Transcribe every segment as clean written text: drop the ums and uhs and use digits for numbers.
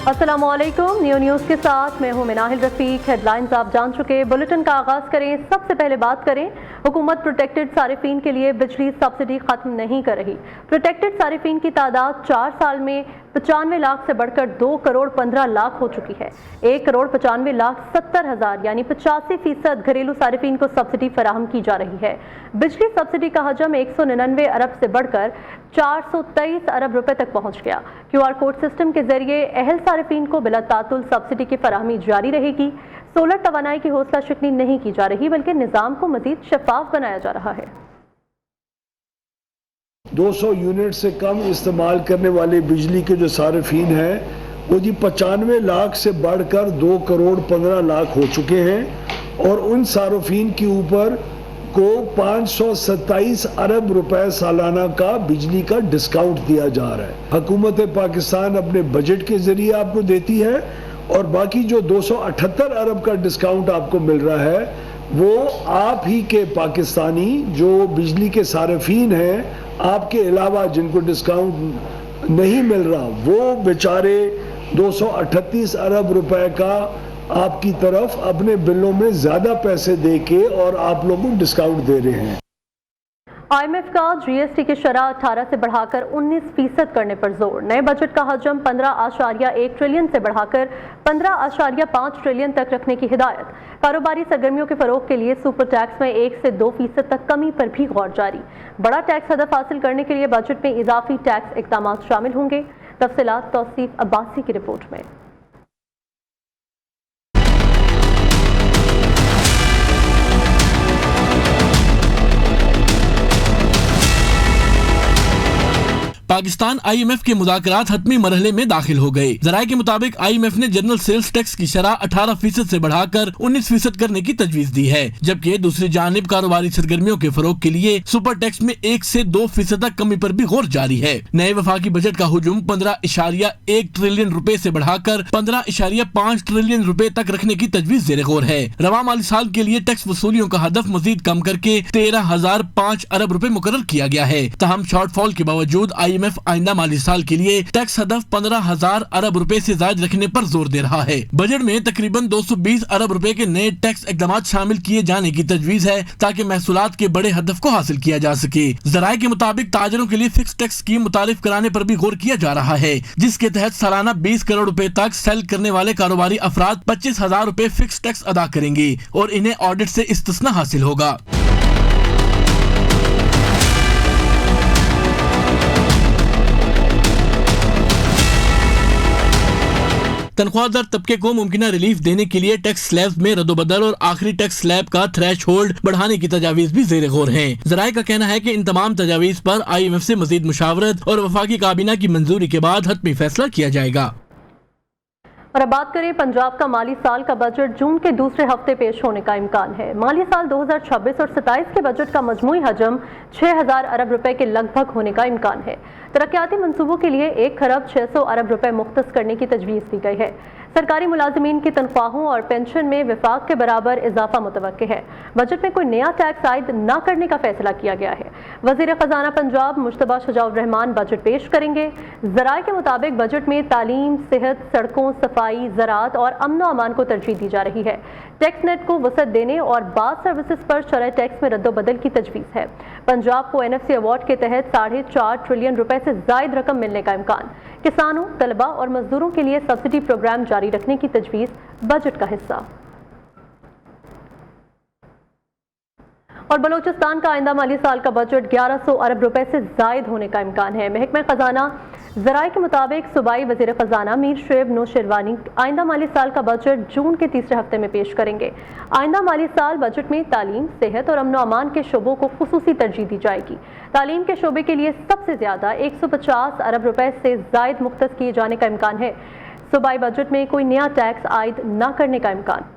السلام علیکم، نیوز کے ساتھ میں ہوں مناہل رفیق۔ ہیڈ لائنز آپ جان چکے، بلیٹن کا آغاز کریں۔ سب سے پہلے بات کریں، حکومت پروٹیکٹڈ صارفین کے لیے بجلی سبسڈی ختم نہیں کر رہی۔ پروٹیکٹڈ صارفین کی تعداد 4 سال میں 95 لاکھ سے بڑھ کر 2 کروڑ 15 لاکھ ہو چکی ہے۔ 1 کروڑ 95 لاکھ 70 ہزار یعنی 85% گھریلو صارفین کو سبسڈی فراہم کی جا رہی ہے۔ بجلی سبسڈی کا حجم 199 ارب سے بڑھ کر 423 ارب روپے تک پہنچ گیا۔ QR کوڈ سسٹم کے ذریعے اہل صارفین کو بلا تعطل سبسڈی کی فراہمی جاری رہے گی۔ سولر توانائی کی حوصلہ شکنی نہیں کی جا رہی بلکہ نظام کو مزید شفاف بنایا جا رہا ہے۔ 200 یونٹ سے کم استعمال کرنے والے بجلی کے جو صارفین ہیں وہ 95 لاکھ سے بڑھ کر 2 کروڑ 15 لاکھ ہو چکے ہیں، اور ان صارفین کے اوپر کو 527 ارب روپے سالانہ کا بجلی کا ڈسکاؤنٹ دیا جا رہا ہے۔ حکومت پاکستان اپنے بجٹ کے ذریعے آپ کو دیتی ہے، اور باقی جو 278 ارب کا ڈسکاؤنٹ آپ کو مل رہا ہے وہ آپ ہی کے پاکستانی جو بجلی کے صارفین ہیں، آپ کے علاوہ جن کو ڈسکاؤنٹ نہیں مل رہا، وہ بیچارے 238 ارب روپے کا آپ کی طرف اپنے بلوں میں زیادہ پیسے دے کے اور آپ لوگوں کو ڈسکاؤنٹ دے رہے ہیں۔ IMF کا GST کی شرح 18 سے بڑھا کر 19% کرنے پر زور۔ نئے بجٹ کا حجم 15.1 ٹریلین سے بڑھا کر 15.5 ٹریلین تک رکھنے کی ہدایت۔ کاروباری سرگرمیوں کے فروغ کے لیے سپر ٹیکس میں 1 سے 2% تک کمی پر بھی غور جاری۔ بڑا ٹیکس ہدف حاصل کرنے کے لیے بجٹ میں اضافی ٹیکس اقدامات شامل ہوں گے۔ تفصیلات توصیف عباسی کی رپورٹ میں۔ پاکستان IMF کے مذاکرات حتمی مرحلے میں داخل ہو گئے۔ ذرائع کے مطابق IMF نے جنرل سیلز ٹیکس کی شرح 18% سے بڑھا کر 19% کرنے کی تجویز دی ہے، جبکہ دوسری جانب کاروباری سرگرمیوں کے فروغ کے لیے سپر ٹیکس میں 1 سے 2% تک کمی پر بھی غور جاری ہے۔ نئے وفاقی بجٹ کا حجم 15.1 ٹریلین روپے سے بڑھا کر 15.5 ٹریلین روپے تک رکھنے کی تجویز زیر غور ہے۔ رواں مالی سال کے لیے ٹیکس وصولیوں کا ہدف مزید کم کر کے 13,005 ارب روپے مقرر کیا گیا ہے۔ تاہم شارٹ فال کے باوجود IMF آئندہ مالی سال کے لیے ٹیکس ہدف 15,000 ارب روپے سے زائد رکھنے پر زور دے رہا ہے۔ بجٹ میں تقریباً 220 ارب روپے کے نئے ٹیکس اقدامات شامل کیے جانے کی تجویز ہے تاکہ محصولات کے بڑے ہدف کو حاصل کیا جا سکے۔ ذرائع کے مطابق تاجروں کے لیے فکس ٹیکس اسکیم متعارف کرانے پر بھی غور کیا جا رہا ہے، جس کے تحت سالانہ 20 کروڑ روپے تک سیل کرنے والے کاروباری افراد 25,000 روپے فکس ٹیکس ادا کریں گے اور انہیں آڈٹ سے استثناء حاصل ہوگا۔ تنخواہ در طبقے کو ممکنہ ریلیف دینے کے لیے ٹیکس سلیبز میں رد و بدل اور آخری ٹیکس سلیب کا تھریش ہولڈ بڑھانے کی تجاویز بھی زیر غور ہیں۔ ذرائع کا کہنا ہے کہ ان تمام تجاویز پر IMF سے مزید مشاورت اور وفاقی کابینہ کی منظوری کے بعد حتمی فیصلہ کیا جائے گا۔ اور اب بات کریں پنجاب کا مالی سال کا بجٹ جون کے دوسرے ہفتے پیش ہونے کا امکان ہے۔ مالی سال 2026 اور 27 کے بجٹ کا مجموعی حجم 6,000 ارب روپے کے لگ بھگ ہونے کا امکان ہے۔ ترقیاتی منصوبوں کے لیے 1 خرب 600 ارب روپے مختص کرنے کی تجویز دی گئی ہے۔ سرکاری ملازمین کی تنخواہوں اور پینشن میں وفاق کے برابر اضافہ متوقع ہے۔ بجٹ میں کوئی نیا ٹیکس عائد نہ کرنے کا فیصلہ کیا گیا ہے۔ وزیر خزانہ پنجاب مجتبیٰ شجاع الرحمان بجٹ پیش کریں گے۔ ذرائع کے مطابق بجٹ میں تعلیم، صحت، سڑکوں، صفائی، زراعت اور امن و امان کو ترجیح دی جا رہی ہے۔ ٹیکس نیٹ کو وسعت دینے اور بعض سروسز پر شرح ٹیکس میں رد و بدل کی تجویز ہے۔ پنجاب کو NFC ایوارڈ کے تحت 4.5 ٹریلین روپے سے زائد رقم ملنے کا امکان۔ کسانوں، طلبہ اور مزدوروں کے لیے سبسڈی پروگرام جاری رکھنے کی تجویز بجٹ کا حصہ۔ اور بلوچستان کا آئندہ مالی سال کا بجٹ 1100 ارب روپے سے زائد ہونے کا امکان ہے۔ محکمہ خزانہ ذرائع کے مطابق صوبائی وزیر خزانہ میر شعیب نوشیروانی آئندہ مالی سال کا بجٹ جون کے تیسرے ہفتے میں پیش کریں گے۔ آئندہ مالی سال بجٹ میں تعلیم، صحت اور امن و امان کے شعبوں کو خصوصی ترجیح دی جائے گی۔ تعلیم کے شعبے کے لیے سب سے زیادہ 150 ارب روپے سے زائد مختص کیے جانے کا امکان ہے۔ صوبائی بجٹ میں کوئی نیا ٹیکس عائد نہ کرنے کا امکان۔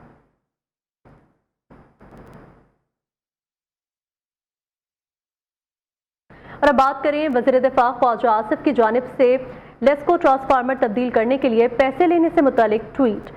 اور اب بات کریں وزیر دفاع خواجہ آصف کی جانب سے لیسکو ٹرانسفارمر تبدیل کرنے کے لیے پیسے لینے سے متعلق ٹویٹ۔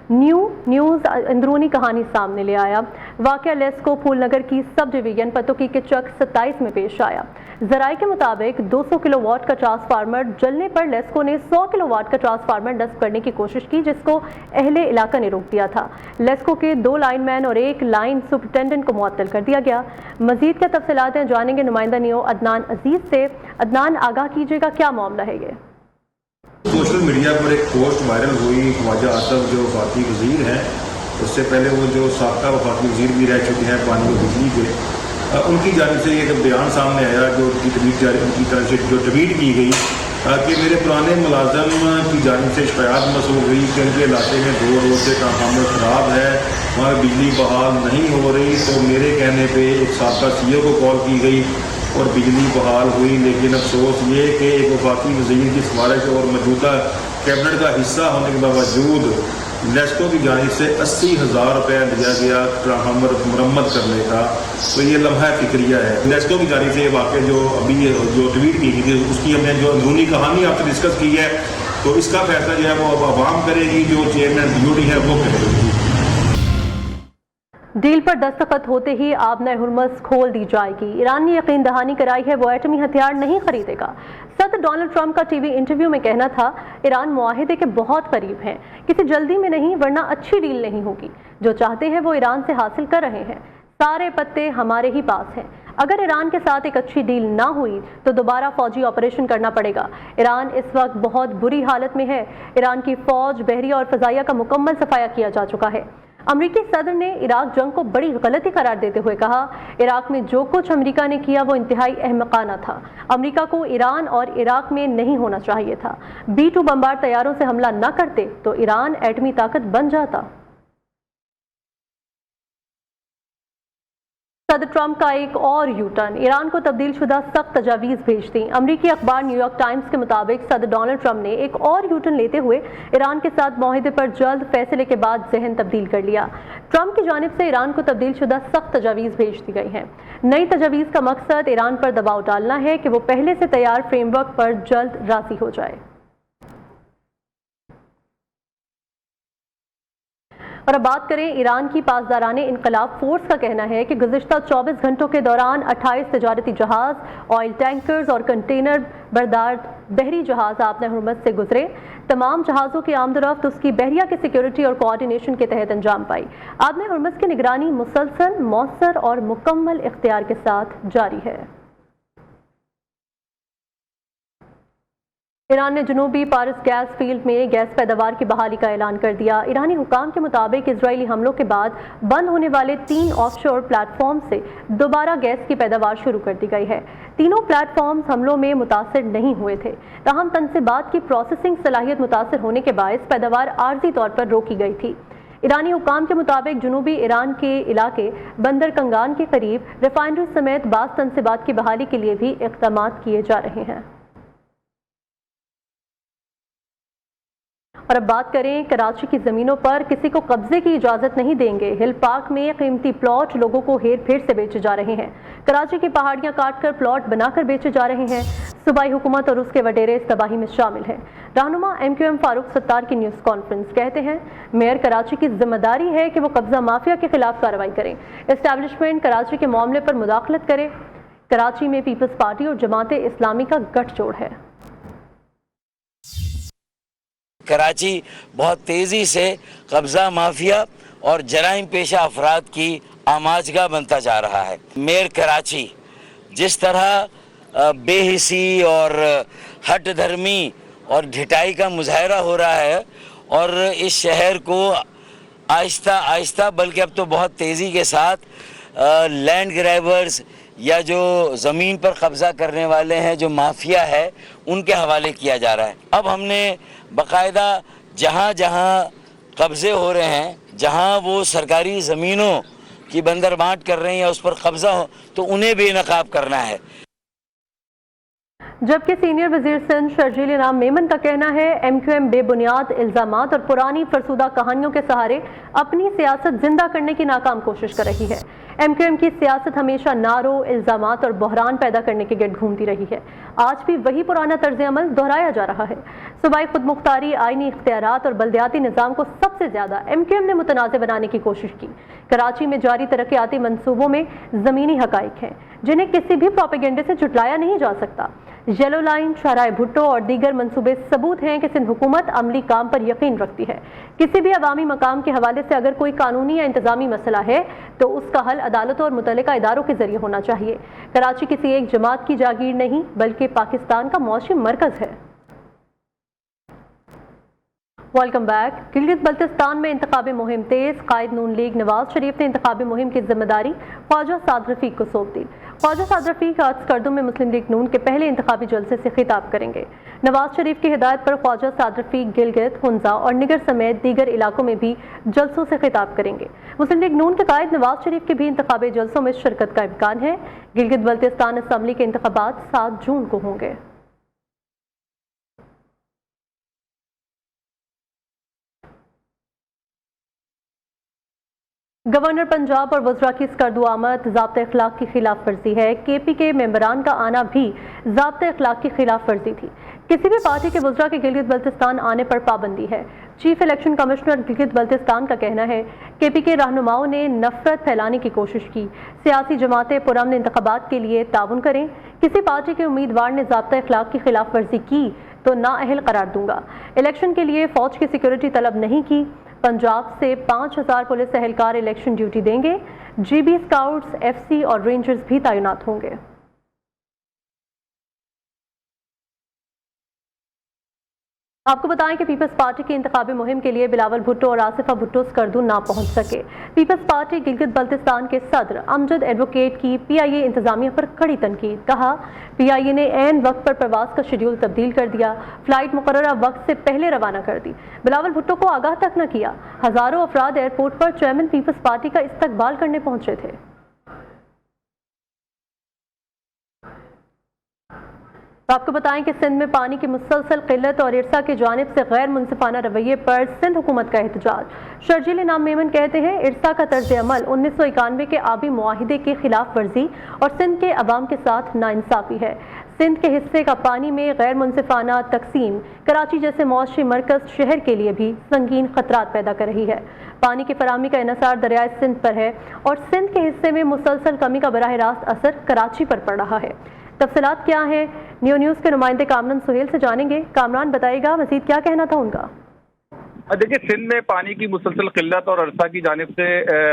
न्यूज़ अंदरूनी कहानी सामने ले आया। वाक़या लेस्को फूल नगर की सब डिवीजन पतोकी के चक 27 में पेश आया। ज़राए के मुताबिक 200 किलोवाट का ट्रांसफार्मर जलने पर लेस्को ने 100 किलोवाट का ट्रांसफार्मर नस्ब करने की कोशिश की, जिसको अहले इलाका ने रोक दिया था। लेस्को के 2 लाइनमैन और 1 लाइन सुपरिटेंडेंट को मुअत्तल कर दिया गया। मजीद क्या तफसीलात हैं जानेंगे नुमाइंदा नियो अदनान अजीज से। अदनान, आगाह कीजिएगा, क्या मामला है ये? सोशल मीडिया पर एक पोस्ट वायरल हुई। ख्वाजा आसफ जो वफाकी वज़ीर हैं, उससे पहले वो जो साबका वफाकी वज़ीर भी रह चुके हैं पानी और बिजली के, उनकी जानिब से एक बयान सामने आया जो उनकी तरफ से जो ट्वीट की गई कि मेरे पुराने मुलाजम की जानिब से शिकायत मौसूल हुई कि उनके इलाके में 2 रोज से ट्रांसफार्मर ख़राब है, वहाँ बिजली बहाल नहीं हो रही। तो मेरे कहने पे एक साबका CEO को कॉल की गई और बिजली बहाल हुई। लेकिन अफसोस ये कि एक वफाकी वज़ीर की सिफारिश और मौजूदा कैबिनेट का हिस्सा होने के बावजूद लेस्को की जानिब से 80,000 रुपये दिया गया ट्रांसफार्मर मरम्मत करने का। तो ये लम्हा फिक्रिया है। लेस्को की जानिब से ये वाक़या जो अभी जो ट्वीट की गई थी, उसकी हमने जो अंदरूनी कहानी आपसे डिस्कस की है, तो इसका फैसला जो है वो अब आवाम करेगी, जो चेयरमैन BOD है वो करेगी। डील पर दस्तखत होते ही आबना हुर्मस खोल दी जाएगी। ईरान ने यकीन दहानी कराई है वो एटमी हथियार नहीं खरीदेगा। सदर डोनाल्ड ट्रंप का टीवी इंटरव्यू में कहना था, ईरान मुआहिदे के बहुत करीब हैं, किसी जल्दी में नहीं, वरना अच्छी डील नहीं होगी। जो चाहते हैं वो ईरान से हासिल कर रहे हैं। सारे पत्ते हमारे ही पास हैं। अगर ईरान के साथ एक अच्छी डील ना हुई तो दोबारा फौजी ऑपरेशन करना पड़ेगा। ईरान इस वक्त बहुत बुरी हालत में है। ईरान की फौज, बहरिया और फजाइया का मुकम्मल सफाया किया जा चुका है। अमरीकी सदर ने इराक जंग को बड़ी गलती करार देते हुए कहा, इराक में जो कुछ अमेरिका ने किया वो इंतहाई अहमकाना था। अमेरिका को ईरान और इराक में नहीं होना चाहिए था। B-2 बमबार तैयारों से हमला न करते तो ईरान एटमी ताकत बन जाता। सदर ट्रंप का एक और यू टर्न, ईरान को तब्दील शुदा सख्त तजावीज़ भेज दी। अमरीकी अखबार न्यूयॉर्क टाइम्स के मुताबिक सदर डोनाल्ड ट्रंप ने एक और यू टर्न लेते हुए ईरान के साथ मुआहिदे पर जल्द फैसले के बाद जहन तब्दील कर लिया। ट्रंप की जानिब से ईरान को तब्दील शुदा सख्त तजावीज़ भेज दी गई हैं। नई तजावीज़ का मकसद ईरान पर दबाव डालना है कि वो पहले से तैयार फ्रेमवर्क पर जल्द राज़ी हो जाए। और अब बात करें ईरान की पासदाराने इनकलाब फोर्स का कहना है कि गुज़िश्ता 24 घंटों के दौरान 28 तजारती जहाज़, ऑयल टैंकर्स और कंटेनर बरदार बहरी जहाज़ आबना हुर्मस से गुजरे। तमाम जहाज़ों की आमदरफ्त उसकी बहरिया की सिक्योरिटी और कोऑर्डिनेशन के तहत अंजाम पाई। आबना हुर्मस की निगरानी मुसलसल, मौसर और मुकम्मल इख्तियार के साथ जारी है। ईरान ने जनूबी पारस गैस फील्ड में गैस पैदावार की बहाली का ऐलान कर दिया। ईरानी हुकाम के मुताबिक इजरायली हमलों के बाद बंद होने वाले 3 ऑफशोर प्लेटफॉर्म से दोबारा गैस की पैदावार शुरू कर दी गई है। तीनों प्लेटफॉर्म्स हमलों में मुतासर नहीं हुए थे, ताहम तनसीबात की प्रोसेसिंग सलाहियत मुतासर होने के बायस पैदावार आर्जी तौर पर रोकी गई थी। ईरानी हुकाम के मुताबिक जनूबी ईरान के इलाके बंदर कंगान के करीब रिफाइनरी समेत बाज़ तनसीबात की बहाली के लिए भी इक़दाम किए जा रहे हैं। और अब बात करें कराची की ज़मीनों पर किसी को कब्जे की इजाज़त नहीं देंगे। हिल पार्क में कीमती प्लॉट लोगों को हेर फेर से बेचे जा रहे हैं। कराची की पहाड़ियां काटकर प्लॉट बनाकर बेचे जा रहे हैं। सूबाई हुकूमत और उसके वडेरे इस तबाही में शामिल हैं। रहनुमा MQM फारूक सत्तार की न्यूज़ कॉन्फ्रेंस कहते हैं, मेयर कराची की जिम्मेदारी है कि वो कब्जा माफिया के खिलाफ कार्रवाई करें। एस्टैब्लिशमेंट कराची के मामले पर मुदाखलत करे। कराची में पीपल्स पार्टी और जमाते इस्लामी का गठजोड़ है। कराची बहुत तेज़ी से कब्ज़ा माफिया और जराइम पेशा अफराद की आमाजगाह बनता जा रहा है। मेयर कराची जिस तरह बेहिसी और हट धर्मी और ढिठाई का मुजाहरा हो रहा है और इस शहर को आहिस्ता आहिस्ता बल्कि अब तो बहुत तेज़ी के साथ लैंड ग्रैबर्स या जो ज़मीन पर कब्ज़ा करने वाले हैं, जो माफिया है, उनके हवाले किया जा रहा है। अब हमने बाकायदा जहाँ जहाँ कब्ज़े हो रहे हैं, जहाँ वो सरकारी ज़मीनों की बंदरबांट कर रहे हैं या उस पर कब्ज़ा हो, तो उन्हें बेनकाब करना है। जबकि सीनियर वजीर सिंध शर्जील इनाम मेमन का कहना है, MQM बेबुनियाद इल्जामात और पुरानी फरसुदा कहानियों के सहारे अपनी सियासत जिंदा करने की नाकाम कोशिश कर रही है। MQM की सियासत हमेशा नारों, इल्जामात और बहरान पैदा करने के गिर्द घूमती रही है। आज भी वही पुराना तर्ज अमल दोहराया जा रहा है। सूबाई खुद मुख्तारी, आईनी इख्तियारात और बल्दियाती निज़ाम को सबसे ज़्यादा MQM ने मुतनाज़ बनाने की कोशिश की। कराची में जारी तरक्याती मंसूबों में ज़मीनी हक़ाइक़ हैं जिन्हें किसी भी प्रोपेगेंडे से झुटलाया नहीं जा सकता। येलो लाइन, शाहराह भुट्टो और दीगर मंसूबे सबूत हैं कि सिंध हुकूमत अमली काम पर यकीन रखती है। किसी भी अवामी मकाम के हवाले से अगर कोई कानूनी या इंतजामी मसला है तो उसका हल अदालतों और मुतल्लिका इदारों के जरिए होना चाहिए। कराची किसी एक जमात की जागीर नहीं बल्कि पाकिस्तान का मौशी मरकज़ है। Welcome back. गिलगित बल्तिस्तान में इंतखाबी मुहिम तेज। कायद नून लीग नवाज शरीफ ने इंतखाबी मुहिम की जिम्मेदारी ख्वाजा साद रफीक को सौंप दी। ख्वाजा साद रफीक आज स्कर्दू में मुस्लिम लीग नून के पहले इंतखाबी जलसे से खिताब करेंगे। नवाज शरीफ की हिदायत पर ख्वाजा साद रफीक गिलगित, हुंजा और निगर समेत दीगर इलाकों में भी जलसों से खिताब करेंगे। मुस्लिम लीग नून के कायद नवाज शरीफ के भी इंतखाबी जलसों में शिरकत का इम्कान है। गिलगित बल्तिस्तान असम्बली के इंतखाबात 7 जून को होंगे। गवर्नर पंजाब और वज़रा की स्कर्दू आमद ज़ाब्ते अखलाक की खिलाफ वर्जी है। KP के मेंबरान का आना भी ज़ाब्ते अखलाक की खिलाफ वर्जी थी। किसी भी पार्टी के वज़रा के गिलगित बल्तिस्तान आने पर पाबंदी है। Chief election commissioner Gilgit Baltistan का कहना है KP के रहनुमाओं ने नफरत फैलाने की कोशिश की। सियासी जमातें पुरअमन इंतखाबात के लिए ताउन करें। किसी पार्टी के उम्मीदवार ने ज़ाब्ते अखलाक की खिलाफ वर्जी की तो नाअहल करार दूंगा। इलेक्शन के लिए फौज की सिक्योरिटी तलब नहीं की। पंजाब से 5000 पुलिस एहलकार इलेक्शन ड्यूटी देंगे। GB स्काउट्स, FC और रेंजर्स भी तैनात होंगे। आपको बताएं कि पीपल्स पार्टी की इंतखाबी मुहिम के लिए बिलावल भुट्टो और आसिफा भुट्टो स्कर्दू ना पहुंच सके। पीपल्स पार्टी गिलगित बल्तिस्तान के सदर अमजद एडवोकेट की PIA इंतजामिया पर कड़ी तनकीद। कहा PIA ने ऐन वक्त पर प्रवास का शेड्यूल तब्दील कर दिया, फ्लाइट मुकर्ररा वक्त से पहले रवाना कर दी, बिलावल भुट्टो को आगाह तक न किया। हजारों अफराद एयरपोर्ट पर चेयरमैन पीपल्स पार्टी का इस्तकबाल करने पहुंचे थे। आपको बताएं कि सिंध में पानी की मुसलसल किल्लत और इरसा की जानिब से गैर मुनसिफाना रवैये पर सिंध हुकूमत का एहतजाज। शर्जील इनाम मेमन कहते हैं इरसा का तर्ज अमल 1991 के आबी मुआहिदे की खिलाफ वर्जी और सिंध के अवाम के साथ नाइंसाफी है। सिंध के हिस्से का पानी में गैर मुनसिफाना तकसीम कराची जैसे मौशी मरकज शहर के लिए भी संगीन खतरात पैदा कर रही है। पानी की फराहमी का इन्हसार दरियाए सिंध पर है और सिंध के हिस्से में मुसलसल कमी का बराह रास्त असर कराची पर पड़ रहा है। तफसीलात क्या है, न्यूज़ के नुमाइंदे कामरान सुहेल से जानेंगे। कामरान बताइएगा मजीद क्या कहना था उनका। देखिए, सिंध में पानी की मुसलसल किल्लत और अरसा की जानिब से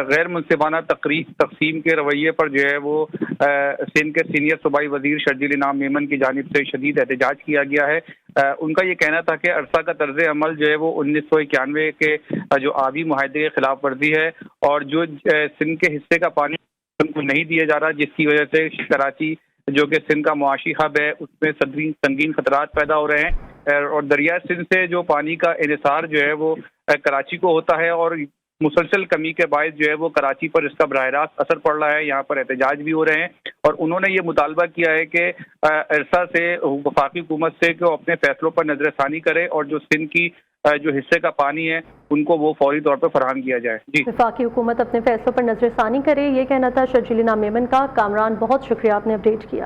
गैर मुनसिफाना तकसीम के रवैये पर जो है वो सिंध के सीनियर सूबाई वजीर शर्जील इनाम मेमन की जानिब से शदीद एहतजाज किया गया है। उनका ये कहना था कि अरसा का तर्ज अमल जो है वो 1991 के जो आबी मुआहिदे के खिलाफ वर्जी है और जो सिंध के हिस्से का पानी उनको नहीं दिया जा रहा, जिसकी वजह से कराची जो कि सिंध का मुआशी हब है उसमें संगीन खतरात पैदा हो रहे हैं और दरिया सिंध से जो पानी का इन्हिसार जो है वो कराची को होता है और मुसलसल कमी के बायस जो है वो कराची पर इसका बराह रास्त असर पड़ रहा है। यहाँ पर एहतजाज भी हो रहे हैं और उन्होंने ये मुतालबा किया है कि अरसा से वफाकी हुकूमत से कि वो अपने फैसलों पर नजरसानी करे और जो सिंध की जो हिस्से का पानी है उनको वो फौरी तौर पर फराहम किया जाए। जी, वफाकी हुकूमत अपने फैसलों पर नजरसानी करे, ये कहना था शर्जील इनाम मेमन का। कामरान बहुत शुक्रिया, आपने अपडेट किया।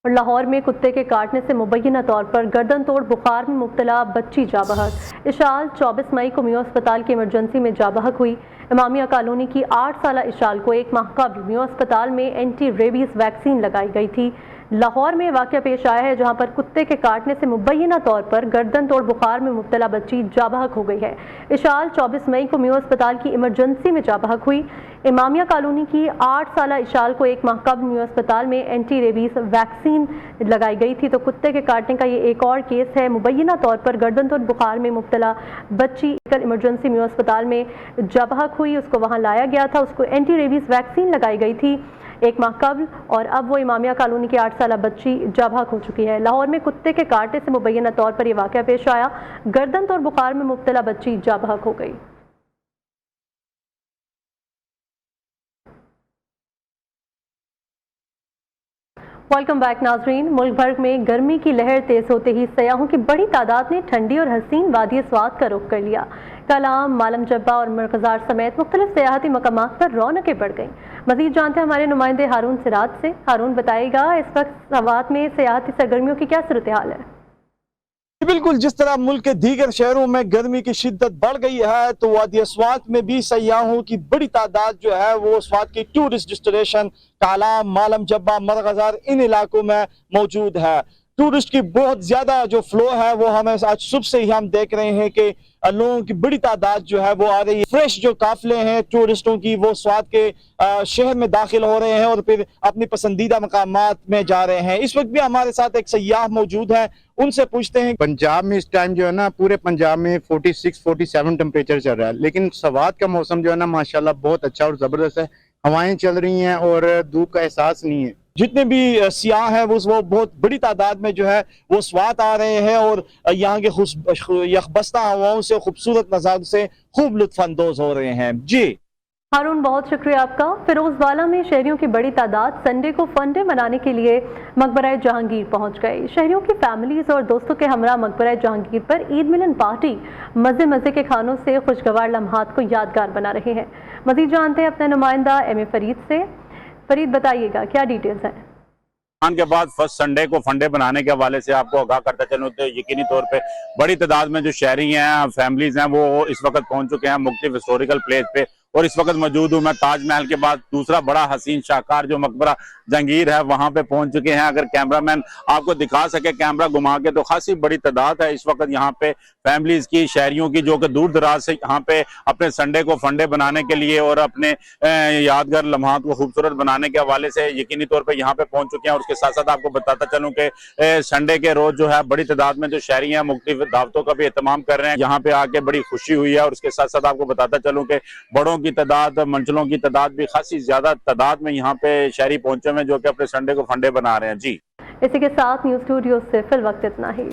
और लाहौर में कुत्ते के काटने से मुबैना तौर पर गर्दन तोड़ बुखार में मुब्तला बच्ची जा बहक। इशाल 24 मई को मियो अस्पताल की इमरजेंसी में जा बहक हुई। इमामिया कॉलोनी की 8 साला इशाल को 1 माह कबल मियो अस्पताल में एंटी रेबीज वैक्सीन लगाई गई थी। लाहौर में वाक़या पेश आया है जहां पर कुत्ते के काटने से मुबैना तौर पर गर्दन तोड़ बुखार में मुब्तला बच्ची जाबहक हो गई है। इशाल 24 मई को मियो अस्पताल की इमरजेंसी में जाबहक हुई। इमामिया कॉलोनी की 8 साला इशाल को 1 माह कबल मियो अस्पताल में एंटी रेबीज वैक्सीन लगाई गई थी। तो कुत्ते के काटने का ये एक और केस है। मुबैना तौर पर गर्दन तोड़ बुखार में मुब्तला बच्ची इमरजेंसी मियो अस्पताल में जाबहक हुई, उसको वहां लाया गया था, उसको एंटी रेबीज वैक्सीन लगाई गई थी 1 माह कबल और अब वो इमामिया कॉलोनी की 8 साला बच्ची जाबहक हो चुकी है। लाहौर में कुत्ते के काटने से मुबैना तौर पर यह वाक़या पेश आया। गर्दन तोड़ बुखार में मुब्तला बच्ची जाबहक हो गई। वेलकम बैक नाजरीन। मुल्क भर में गर्मी की लहर तेज होते ही सयाहों की बड़ी तादाद ने ठंडी और हसीन वादी स्वात का रुख कर लिया। कलाम, मालम जब्बा और मरकज़ार समेत मुख्तलिफ सियाहती मकामात पर रौनकें बढ़ गईं। मज़ीद जानते हैं हमारे नुमाइंदे हारून सिराज से। हारून बताएगा इस वक्त स्वात में सियाहती सरगर्मियों की क्या सूरत हाल है? बिल्कुल, जिस तरह मुल्क के दीगर शहरों में गर्मी की शिद्दत बढ़ गई है तो वादी स्वात में भी सयाहों की बड़ी तादाद जो है वो स्वात की टूरिस्ट डेस्टिनेशन कालाम, मालम जब्बा, मरकज़ार इन इलाकों में मौजूद है। टूरिस्ट की बहुत ज़्यादा जो फ्लो है वो हमें आज सुबह से ही हम देख रहे हैं कि लोगों की बड़ी तादाद जो है वो आ रही है। फ्रेश जो काफिले हैं टूरिस्टों की वो स्वात के शहर में दाखिल हो रहे हैं और फिर अपनी पसंदीदा मकामात में जा रहे हैं। इस वक्त भी हमारे साथ एक सयाह मौजूद है, उनसे पूछते हैं। पंजाब में इस टाइम जो है ना पूरे पंजाब में 46-47 टेम्परेचर चल रहा है, लेकिन स्वात का मौसम जो है ना माशाल्लाह बहुत अच्छा और ज़बरदस्त है। हवाएं चल रही हैं और धूप का एहसास नहीं है। जितने भी सियाह हैं वो बहुत बड़ी तादाद में जो है वो स्वात आ रहे हैं और यहाँ के यखबस्ता हवाओं से खूबसूरत नज़ारों से खूब लुत्फ अंदोज हो रहे हैं। जी हारून, बहुत शुक्रिया आपका। फिरोजवाला में शहरियों की बड़ी तादाद संडे को फंडे मनाने के लिए मकबरा जहांगीर पहुंच गई। शहरियों की फैमिलीज और दोस्तों के हमरा मकबरा जहांगीर पर ईद मिलन पार्टी मज़े मज़े के खानों से खुशगवार लम्हात को यादगार बना रहे हैं। मज़ीद जानते हैं अपने नुमाइंदा एम ए फरीद से। फरीद, बताइएगा क्या डिटेल्स हैं? के बाद फर्स्ट संडे को फंडे बनाने के हवाले से आपको आगाह करता चलूं तो यकीनी तौर पे बड़ी तादाद में जो शहरी हैं, फैमिलीज हैं, वो इस वक्त पहुंच चुके हैं मुख्तलिफ हिस्टोरिकल प्लेस पे। और इस वक्त मौजूद हूँ मैं ताजमहल के बाद दूसरा बड़ा हसीन शाहकार जो मकबरा जहांगीर है वहां पे पहुंच चुके हैं। अगर कैमरामैन आपको दिखा सके कैमरा घुमा के तो खासी बड़ी तादाद है इस वक्त यहाँ पे फैमिलीज की, शहरियों की, जो कि दूर दराज से यहाँ पे अपने संडे को फंडे बनाने के लिए और अपने यादगार लम्हात को खूबसूरत बनाने के हवाले से यकीनी तौर पर यहाँ पे पहुंच चुके हैं। और उसके साथ साथ आपको बताता चलूँ कि संडे के रोज जो है बड़ी तादाद में जो शहरी हैं मुख्तलिफ दावतों का भी एहतमाम कर रहे हैं। यहाँ पे आके बड़ी खुशी हुई है। और उसके साथ साथ आपको बताता चलूँ कि बड़ों की तादाद, मंचलों की तादाद भी खासी ज्यादा तादाद में यहाँ पे शहरी पहुंचे हैं जो कि अपने संडे को फंडे बना रहे हैं। जी, इसी के साथ न्यूज़ स्टूडियो से फिल वक्त इतना ही।